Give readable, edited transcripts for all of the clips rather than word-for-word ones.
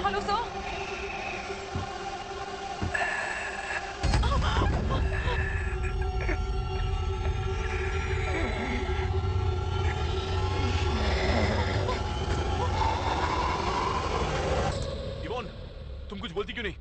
Hello sir. Ivan, तुम कुछ बोलती क्यों नहीं?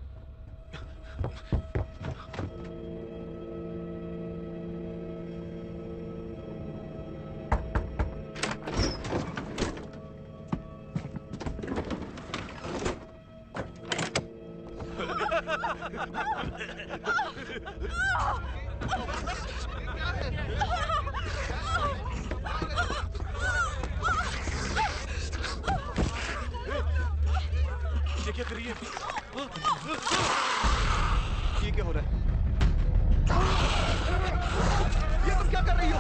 ये क्या कर रही है? ये क्या हो रहा है? ये तुम क्या कर रही हो?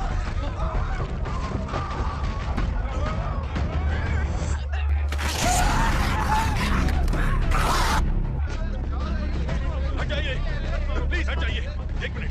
हट जाइए, प्लीज हट जाइए। एक मिनट।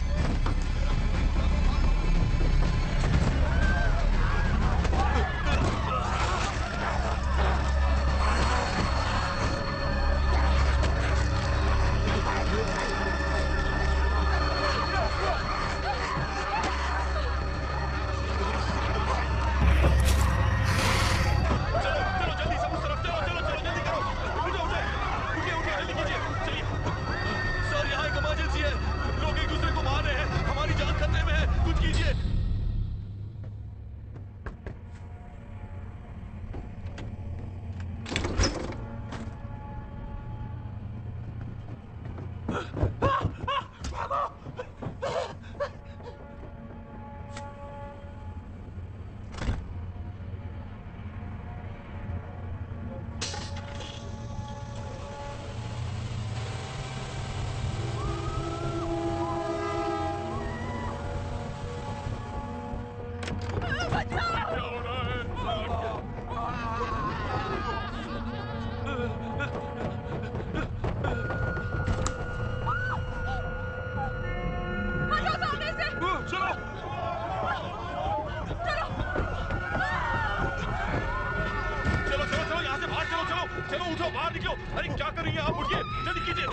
चलो उठो, बाहर निकलो। अरे क्या कर रही हैं आप? उठिए, जल्दी कीजिए।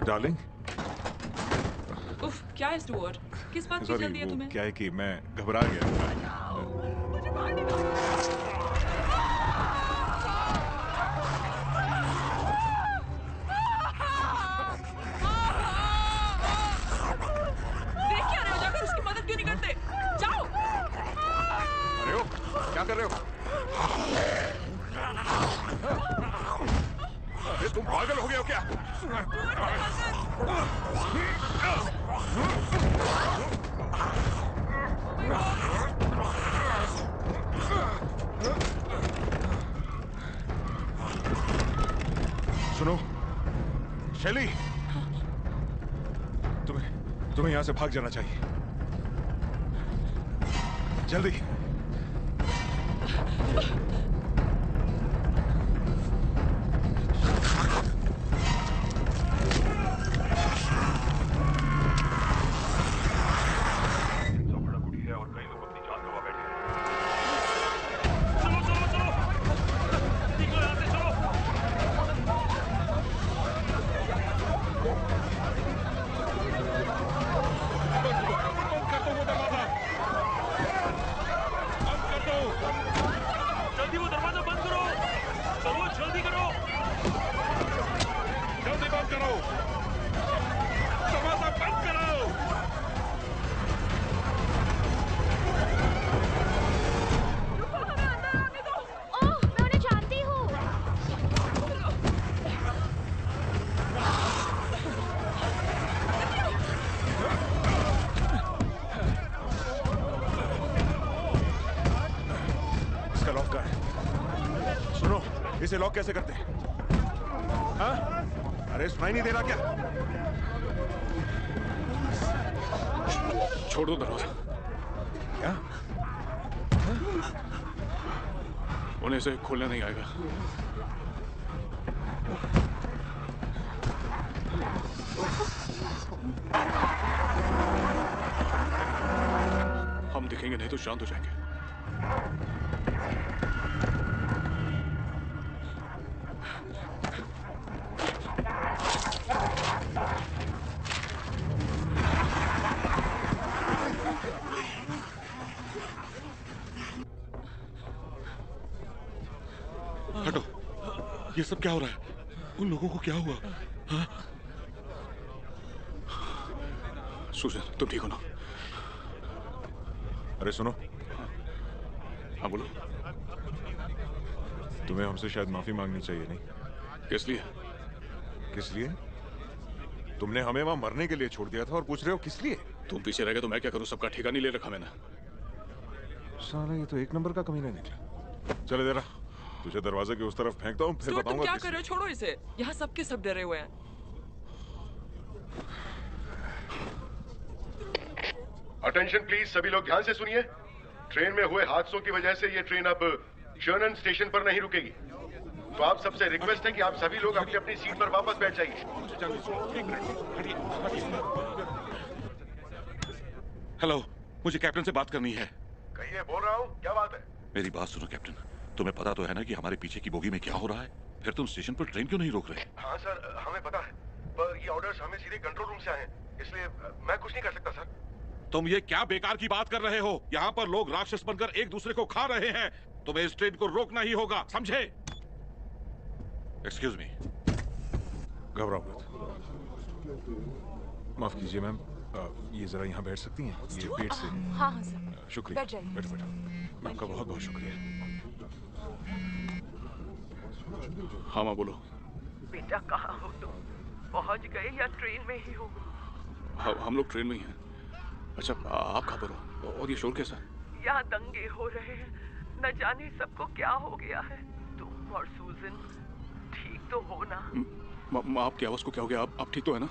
डार्लिंग, उफ, क्या है स्टुअर्ट? किस बात की सॉरी, जल्दी है वो तुम्हें? क्या है कि मैं घबरा गया। मुझे बाहर निकालो। देख क्या रहे हो? जाकर उसकी मदद क्यों नहीं करते? जाओ। अरे ओ, क्या कर रहे हो? अरे तुम पागल हो गए हो क्या? सुनो, शैली, तुम्हें यहां से भाग जाना चाहिए, जल्दी। सुनो, इसे लॉक कैसे करते हैं? हाँ? अरे सुनाई नहीं दे रहा क्या? छोड़ दो दरवाजा। क्या? उन्हें इसे खोलने नहीं आएगा। हम दिखेंगे नहीं तो शांत हो जाएंगे। हटो, ये सब क्या हो रहा है? उन लोगों को क्या हुआ? हाँ? सुजन, तुम ठीक हो ना? अरे सुनो, हाँ बोलो। तुम्हें हमसे शायद माफी मांगनी चाहिए, नहीं? किस लिए? किस लिए? तुमने हमें वहां मरने के लिए छोड़ दिया था और पूछ रहे हो किस लिए? तुम पीछे रह गए तो मैं क्या करूं? सबका ठिकाना नहीं ले रखा मैंने। साला ये तो एक नंबर का कमीना निकला। चले जरा, तुझे दरवाजे के उस तरफ फेंकता हूँ, फिर स्टुअर्ट, तुम बताऊंगा क्या कर रहे हो? छोड़ो इसे। यहाँ सबके सब डरे हुए हैं। अटेंशन प्लीज, सभी लोग ध्यान से सुनिए। ट्रेन में हुए हादसों की वजह से ये ट्रेन अब शर्नन स्टेशन पर नहीं रुकेगी। तो आप सबसे रिक्वेस्ट है कि आप सभी लोग अपनी अपनी सीट पर वापस बैठ जाइए। हेलो, मुझे कैप्टन से बात करनी है। कहिए, बोल रहा हूँ, क्या बात है? मेरी बात सुनो कैप्टन, तुम्हें पता तो है ना कि हमारे पीछे की बोगी में क्या हो रहा है? फिर तुम स्टेशन पर ट्रेन क्यों नहीं रोक रहे? हाँ सर, हमें पता है, पर ये ऑर्डर्स हमें सीधे कंट्रोल रूम से आए हैं, इसलिए मैं कुछ नहीं कर सकता सर। तुम ये क्या बेकार की बात कर रहे हो? यहाँ पर लोग राक्षस बनकर एक दूसरे को खा रहे हैं। तुम्हें इस ट्रेन को रोकना ही होगा, समझे? Excuse me. घबराओ मत। माफ कीजिए मैम, ये जरा यहाँ बैठ सकती हैं? ये पेट से। हाँ हाँ सर, शुक्रिया। बैठ जाइए। बैठो बैठो। आपका बहुत बहुत शुक्रिया। हाँ माँ बोलो। बेटा कहाँ हो तुम? पहुँच गए या ट्रेन में ही हो? हम लोग ट्रेन में ही हैं। अच्छा, आप कहाँ पर हो? और ये शोर कैसा? यहाँ दंगे हो रहे हैं, न जाने सबको क्या हो गया है। तुम और सूजन ठीक तो हो ना? आपकी आवाज को क्या हो गया? आप ठीक तो है ना?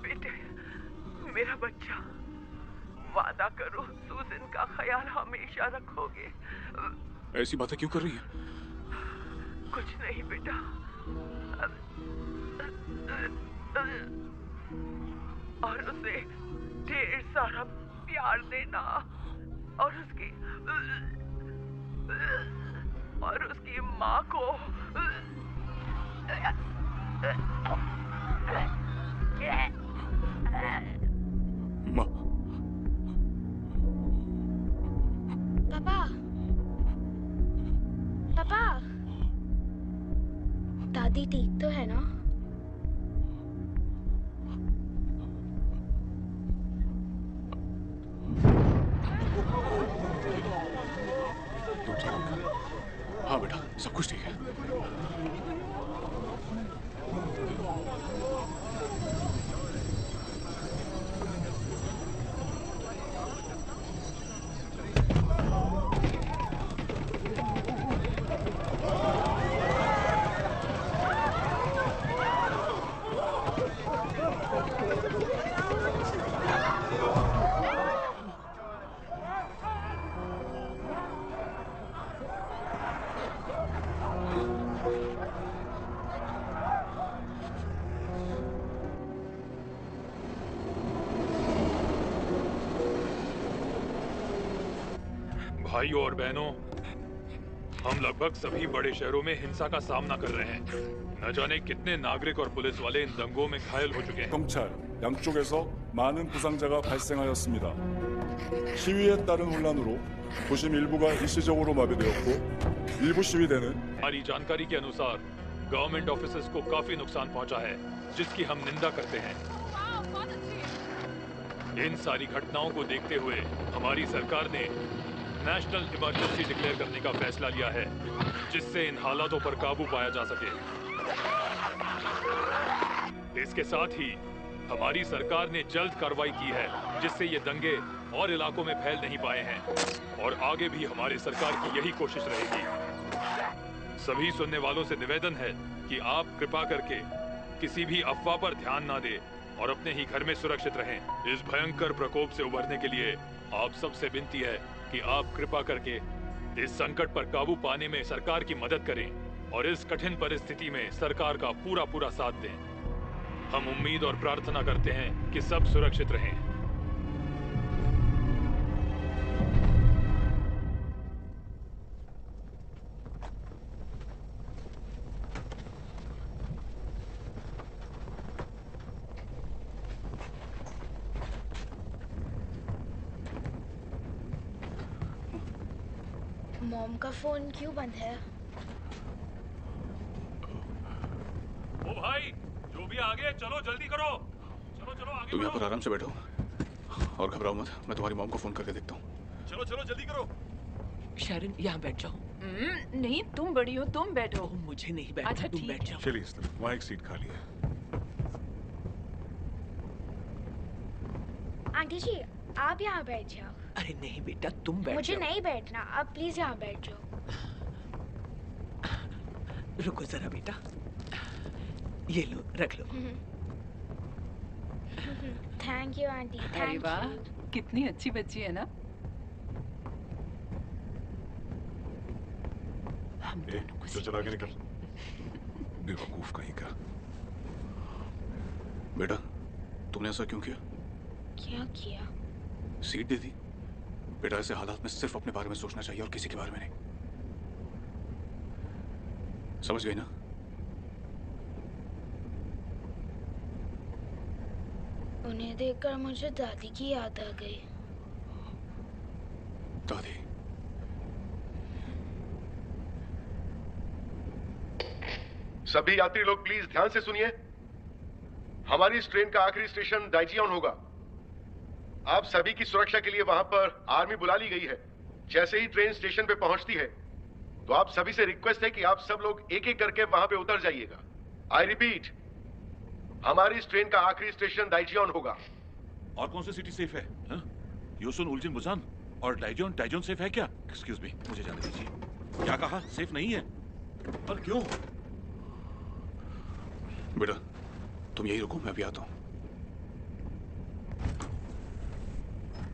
बेटे, मेरा बच्चा, वादा करो सूजन का ख्याल हमेशा रखोगे। ऐसी बातें क्यों कर रही है? कुछ नहीं बेटा, और उसे ढेर सारा प्यार देना और उसकी माँ को। माँ। पापा, पापा, दादी ठीक तो है ना? हाँ बेटा, सब कुछ ठीक है। भाइयों और बहनों, हम लगभग सभी बड़े शहरों में हिंसा का सामना कर रहे हैं। न जाने कितने नागरिक और पुलिस वाले इन दंगों में घायल हो चुके हैं। 경찰 양쪽에서 많은 부상자가 발생하였습니다. 시위에 따른 혼란으로 도심 일부가 일시적으로 마비되었고 일부 시위대는 हमारी जानकारी के अनुसार गवर्नमेंट ऑफिसेज को काफी नुकसान पहुंचा है, जिसकी हम निंदा करते हैं। इन सारी घटनाओं को देखते हुए हमारी सरकार ने नेशनल इमरजेंसी डिक्लेयर करने का फैसला लिया है, जिससे इन हालातों पर काबू पाया जा सके। इसके साथ ही हमारी सरकार ने जल्द कार्रवाई की है, जिससे ये दंगे और इलाकों में फैल नहीं पाए हैं और आगे भी हमारी सरकार की यही कोशिश रहेगी। सभी सुनने वालों से निवेदन है कि आप कृपा करके किसी भी अफवाह पर ध्यान ना दें और अपने ही घर में सुरक्षित रहें। इस भयंकर प्रकोप से उबरने के लिए आप सबसे विनती है कि आप कृपा करके इस संकट पर काबू पाने में सरकार की मदद करें और इस कठिन परिस्थिति में सरकार का पूरा साथ दें। हम उम्मीद और प्रार्थना करते हैं कि सब सुरक्षित रहें। मॉम का फोन क्यों बंद है? ओ भाई, जो भी आगे चलो जल्दी करो। चलो आगे। तुम यहाँ पर आराम से बैठो और घबराओ मत। मैं तुम्हारी मॉम को फोन करके देखता हूँ। चलो जल्दी करो। शरण यहाँ बैठ जाओ। नहीं, तुम बड़ी हो, तुम बैठो। मुझे नहीं बैठना। अच्छा, तुम ठीक बैठ जाओ। चलिए इस तरफ, वहाँ एक सीट खाली है। आंटी जी, आप यहाँ बैठ जाओ। अरे नहीं बेटा, तुम बैठ मुझे जाओ। नहीं बैठना, आप प्लीज यहाँ बैठ जाओ। रुको जरा बेटा, ये लो, रख लो। थैंक यू आंटी, अरे थैंक वाह, यू। कितनी अच्छी बच्ची है ना। हम दोनों को तो चला के निकल, बेवकूफ कहीं का। बेटा, तुमने ऐसा क्यों किया? क्या किया? सीट दे दी। बेटा, ऐसे हालात में सिर्फ अपने बारे में सोचना चाहिए और किसी के बारे में नहीं। समझ गई ना? उन्हें देखकर मुझे दादी की याद आ गई। दादी? सभी यात्री लोग प्लीज ध्यान से सुनिए। हमारी इस ट्रेन का आखिरी स्टेशन दाइजियान होगा। आप सभी की सुरक्षा के लिए वहां पर आर्मी बुला ली गई है। जैसे ही ट्रेन स्टेशन पे पहुंचती है तो आप सभी से रिक्वेस्ट है कि आप सब लोग एक एक करके वहां पे उतर जाइएगा। आई रिपीट, हमारी इस ट्रेन का आखिरी स्टेशन दाइजियान होगा। और कौन सी सिटी सेफ है? योसन, उलजिन, बुसान और डाइजोन सेफ है क्या? एक्सक्यूज मी, मुझे जाने दीजिए। क्या कहा? सेफ नहीं है? पर क्यों? बेटा, तुम यही रुको, मैं अभी आता हूँ।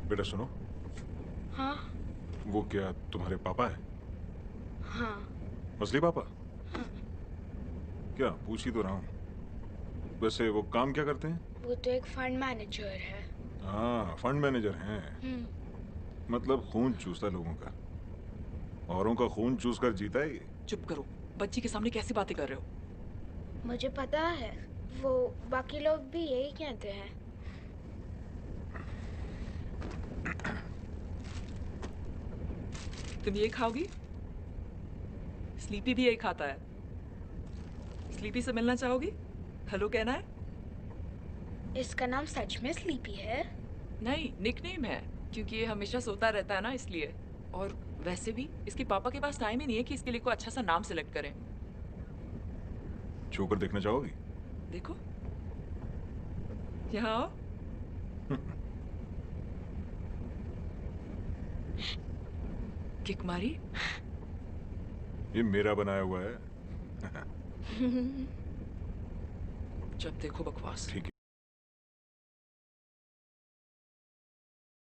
बेटा सुनो। हाँ? वो क्या तुम्हारे पापा हैं? हाँ। असली पापा? हाँ। क्या, पूछ ही तो रहा हूँ। वैसे वो काम क्या करते हैं? वो तो एक फंड मैनेजर है। हाँ, फंड मैनेजर हैं। मतलब खून चूसता लोगों का। औरों का खून चूस कर जीता है ये। चुप करो, बच्ची के सामने कैसी बातें कर रहे हो? मुझे पता है, वो बाकी लोग भी यही कहते हैं। तुम ये खाओगी? स्लीपी भी यही खाता है। स्लीपी से मिलना चाहोगी? हेलो कहना है? इसका नाम सच में स्लीपी है? नहीं, निकनेम है, क्योंकि ये हमेशा सोता रहता है ना, इसलिए। और वैसे भी इसके पापा के पास टाइम ही नहीं है कि इसके लिए कोई अच्छा सा नाम सिलेक्ट करें। छूकर देखना चाहोगी? देखो, यहाँ आओ। किक मारी? ये मेरा बनाया हुआ है। जब देखो बकवास। ठीक है।